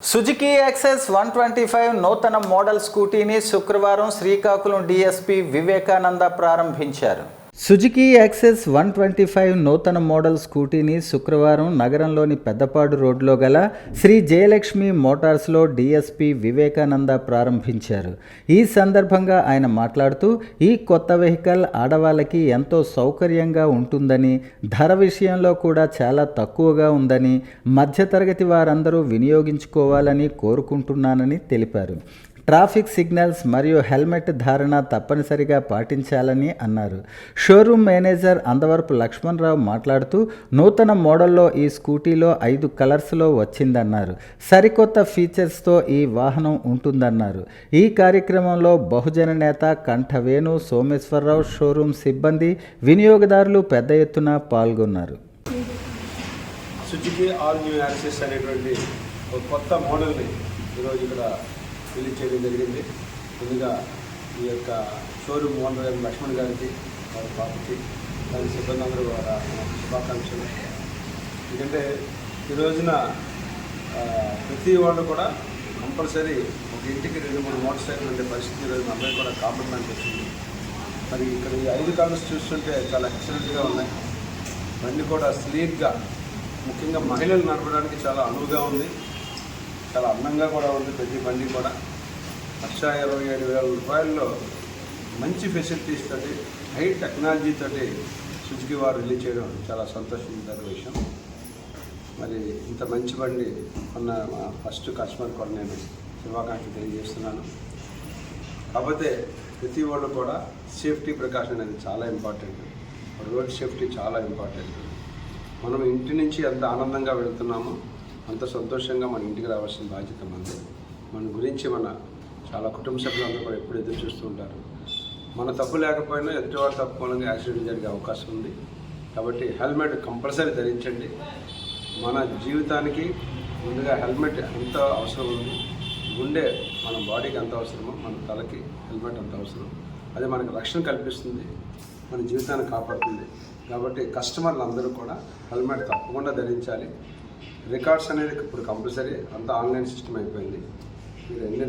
Suzuki access 125 నూతన model స్కూటీని శుక్రవారం Srikakulam DSP Vivekananda ప్రారంభించారు. సుజుకి యాక్సెస్ 125 నూతన మోడల్ స్కూటీని శుక్రవారం నగరంలోని పెద్దపాడు రోడ్లో గల శ్రీ జయలక్ష్మి మోటార్స్లో డీఎస్పీ వివేకానంద ప్రారంభించారు. ఈ సందర్భంగా ఆయన మాట్లాడుతూ ఈ కొత్త వెహికల్ ఆడవాళ్ళకి ఎంతో సౌకర్యంగా ఉంటుందని, ధర విషయంలో కూడా చాలా తక్కువగా ఉందని, మధ్యతరగతి వారందరూ వినియోగించుకోవాలని కోరుకుంటున్నానని తెలిపారు. ట్రాఫిక్ సిగ్నల్స్ మరియు హెల్మెట్ ధారణ తప్పనిసరిగా పాటించాలని అన్నారు. షోరూమ్ మేనేజర్ అందవరపు లక్ష్మణరావు మాట్లాడుతూ నూతన మోడల్లో ఈ స్కూటీలో 5 కలర్స్లో వచ్చిందన్నారు. సరికొత్త ఫీచర్స్తో ఈ వాహనం ఉంటుందన్నారు. ఈ కార్యక్రమంలో బహుజన నేత కంఠవేణు సోమేశ్వరరావు, షోరూమ్ సిబ్బంది, వినియోగదారులు పెద్ద ఎత్తున పాల్గొన్నారు. సుజుకి ఆల్ న్యూ యాక్సెస్ అనేటువంటి ఒక కొత్త మోడల్ని ఈరోజు ఇక్కడ రిలీజ్ చేయడం జరిగింది. ముందుగా ఈ యొక్క షోరూమ్ ఓనర్ గారి లక్ష్మణ్ గారికి, వారి పాపకి, దాని సిబ్బంది అందరూ వారి శుభాకాంక్షలు. ఎందుకంటే ఈ రోజున ప్రతి వాళ్ళు కూడా కంపల్సరీ ఒక ఇంటికి 2-3 మోటార్ సైకిల్ ఉండే పరిస్థితి ఈ రోజున అందరికీ కూడా కామన్ మ్యాన్ వచ్చింది. మరి ఇక్కడ ఈ 5 కలర్స్ చూస్తుంటే చాలా ఎక్సలెంట్గా ఉన్నాయి. బండి కూడా స్లీక్గా, ముఖ్యంగా మహిళలు నడపడానికి చాలా అనువుగా ఉంది, చాలా అందంగా కూడా ఉంది. ప్రతి బండి కూడా 1,27,000 రూపాయల్లో మంచి ఫెసిలిటీస్ తోటి, హై టెక్నాలజీ తోటి సుజుకి వారు రిలీజ్ చేయడం చాలా సంతోషించిన విషయం. మరి ఇంత మంచి బండి కొన్న ఫస్ట్ కస్టమర్ కూడా నేను శుభాకాంక్షలు తెలియజేస్తున్నాను. కాకపోతే ప్రతి వాళ్ళు కూడా సేఫ్టీ ప్రికాషన్ అనేది చాలా ఇంపార్టెంట్. రోడ్ సేఫ్టీ చాలా ఇంపార్టెంట్. మనం ఇంటి నుంచి ఎంత ఆనందంగా వెళుతున్నామో అంత సంతోషంగా మన ఇంటికి రావాల్సిన బాధ్యత మనది. మన గురించి చాలా కుటుంబ సభ్యులందరూ కూడా ఎప్పుడు ఎదురు చూస్తూ ఉంటారు. మన తప్పు లేకపోయినా ఎదుటివారి తప్పు మూలంగా యాక్సిడెంట్ జరిగే అవకాశం ఉంది. కాబట్టి హెల్మెట్ కంపల్సరీ ధరించండి. మన జీవితానికి ముందుగా హెల్మెట్ ఎంత అవసరం ఉంది, గుండె మన బాడీకి ఎంత అవసరమో మన తలకి హెల్మెట్ అంత అవసరం. అది మనకు రక్షణ కల్పిస్తుంది, మన జీవితాన్ని కాపాడుతుంది. కాబట్టి కస్టమర్లు అందరూ కూడా హెల్మెట్ తప్పకుండా ధరించాలి. రికార్డ్స్ అనేది ఇప్పుడు కంపల్సరీ అంతా ఆన్లైన్ సిస్టమ్ అయిపోయింది. మీరు ఎన్ని